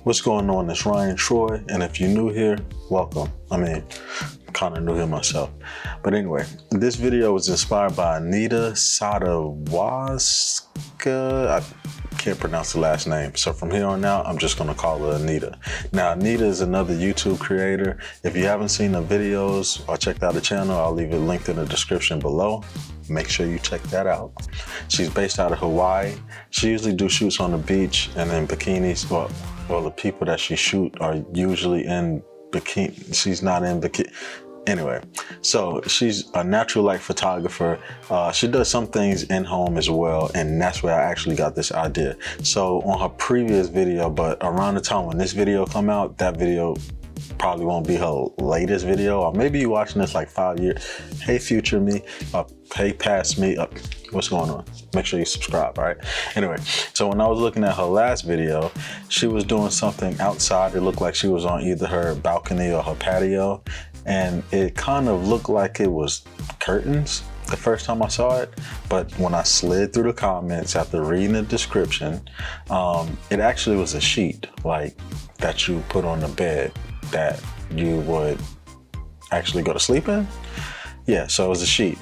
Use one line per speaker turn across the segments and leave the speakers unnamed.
What's going on? It's Ryan Troy, and if you're new here, welcome. I mean, I'm kind of new here myself. But anyway, this video was inspired by Anita Sadowska. I can't pronounce the last name. So from here on out, I'm just gonna call her Anita. Now, Anita is another YouTube creator. If you haven't seen the videos or checked out the channel, I'll leave it linked in the description below. Make sure you check that out. She's based out of Hawaii. She usually do shoots on the beach and in bikinis. Well, the people that she shoot are usually in bikini. She's not in bikini. Anyway, so she's a natural light photographer. She does some things in home as well, and that's where I actually got this idea. So on her previous video, but around the time when this video come out, that video probably won't be her latest video, or maybe you're watching this like 5 years. Hey, future me, hey, past me, what's going on? Make sure you subscribe, all right? Anyway, so when I was looking at her last video, she was doing something outside. It looked like she was on either her balcony or her patio, and it kind of looked like it was curtains the first time I saw it, but when I slid through the comments after reading the description, it actually was a sheet like that you put on the bed that you would actually go to sleep in. Yeah, so it was a sheet,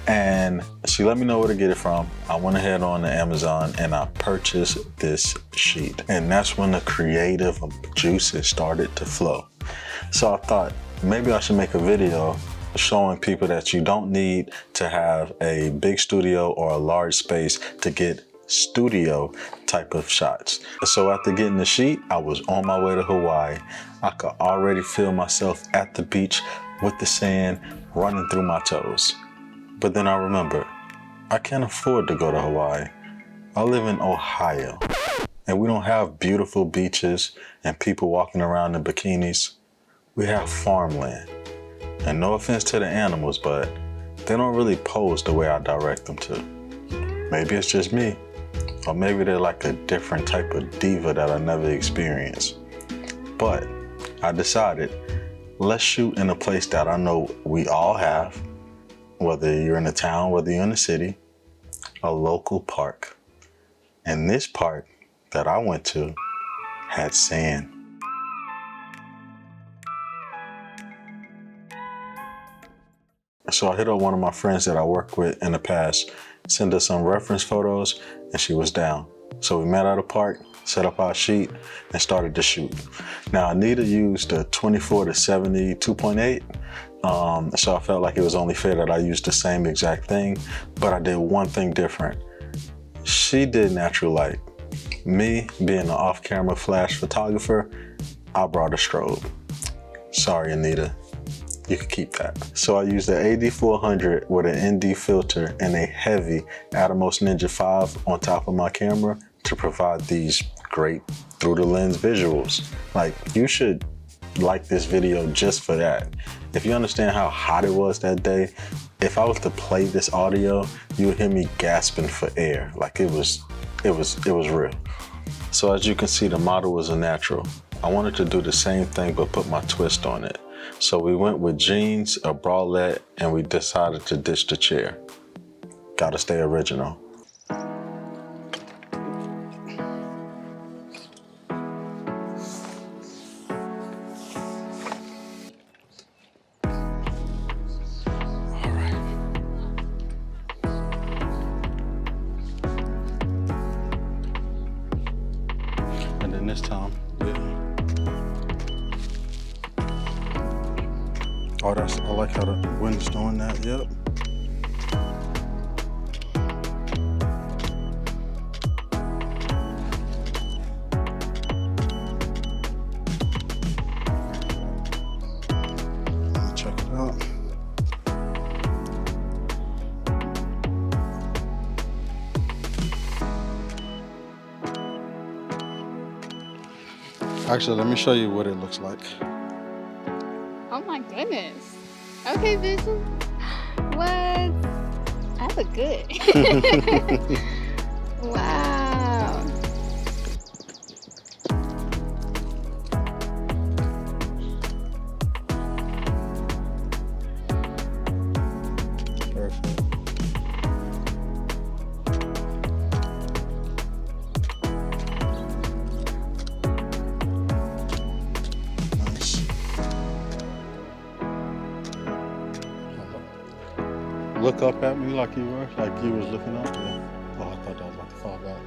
and she let me know where to get it from. I went ahead on the Amazon and I purchased this sheet, and that's when the creative juices started to flow. So I thought maybe I should make a video showing people that you don't need to have a big studio or a large space to get studio type of shots. So after getting the sheet, I was on my way to Hawaii. I could already feel myself at the beach with the sand running through my toes. But then I remembered, I can't afford to go to Hawaii. I live in Ohio, and we don't have beautiful beaches and people walking around in bikinis. We have farmland. And no offense to the animals, but they don't really pose the way I direct them to. Maybe it's just me, or maybe they're like a different type of diva that I never experienced. But I decided, let's shoot in a place that I know we all have, whether you're in a town, whether you're in a city, a local park. And this park that I went to had sand. So I hit up one of my friends that I worked with in the past, sent her some reference photos, and she was down. So we met at a park, set up our sheet, and started to shoot. Now, Anita used a 24-70 2.8, so I felt like it was only fair that I used the same exact thing, but I did one thing different. She did natural light. Me, being an off-camera flash photographer, I brought a strobe. Sorry, Anita. You can keep that. So I used the AD400 with an ND filter and a heavy Atomos Ninja 5 on top of my camera to provide these great through the lens visuals. Like, you should like this video just for that. If you understand how hot it was that day, if I was to play this audio, you would hear me gasping for air. Like it was real. So as you can see, the model was a natural. I wanted to do the same thing, but put my twist on it. So we went with jeans, a bralette, and we decided to ditch the chair. Gotta stay original. All right. And then this time, oh, I like how the wind's doing that, yep. Let me check it out. Actually, let me show you what it looks like.
Oh my goodness. Okay, Vision. What? I look good. Wow.
Perfect. Look up at me like you were, like you was looking up. Yeah. Oh, I thought that was about to fall back.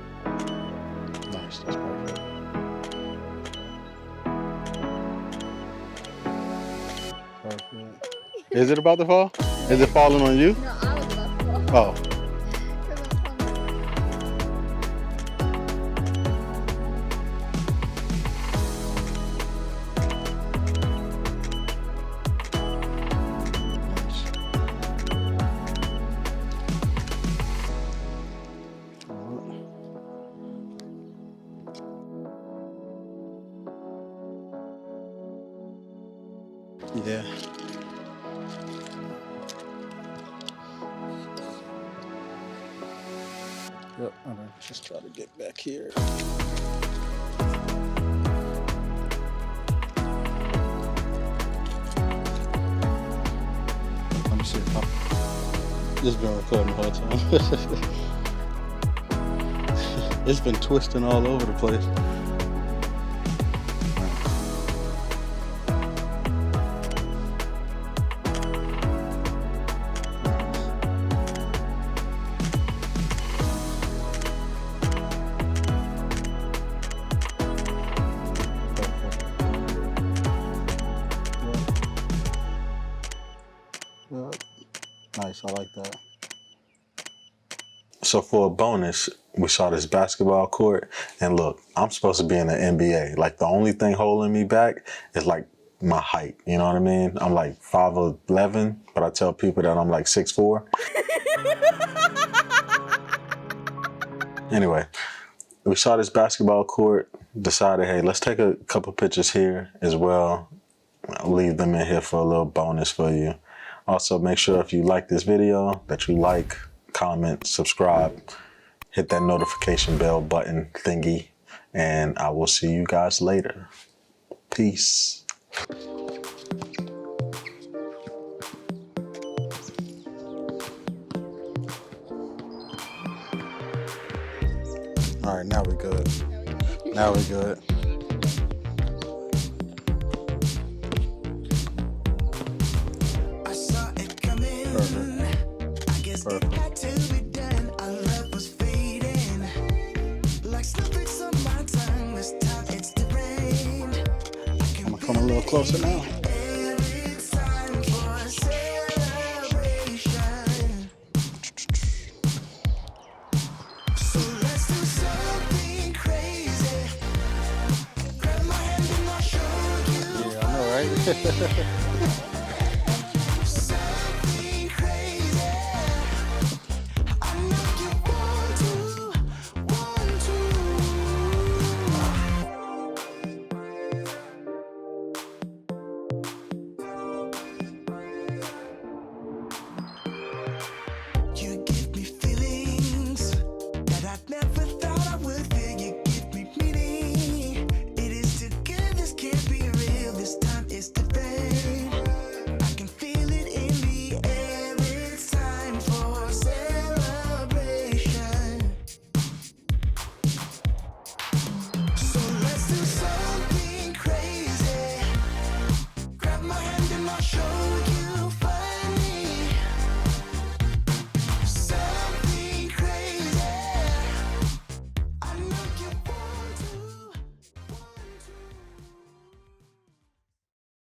Nice, that's perfect. Perfect. Is it about to fall? Is it falling on you?
No, I was about to fall.
Oh. Yeah. Yep, all right, just try to get back here. Let me see if this has been recording the whole time. It's been twisting all over the place. Nice, I like that. So for a bonus, we saw this basketball court, and look, I'm supposed to be in the NBA. Like the only thing holding me back is like my height, you know what I mean? I'm like 5'11", but I tell people that I'm like 6'4". Anyway, we saw this basketball court, decided, hey, let's take a couple pictures here as well. I'll leave them in here for a little bonus for you. Also, make sure if you like this video that you like, comment, subscribe, hit that notification bell button thingy, and I will see you guys later. Peace. All right, now we're good. Now we're good. Come a little closer now. Yeah, I know, right?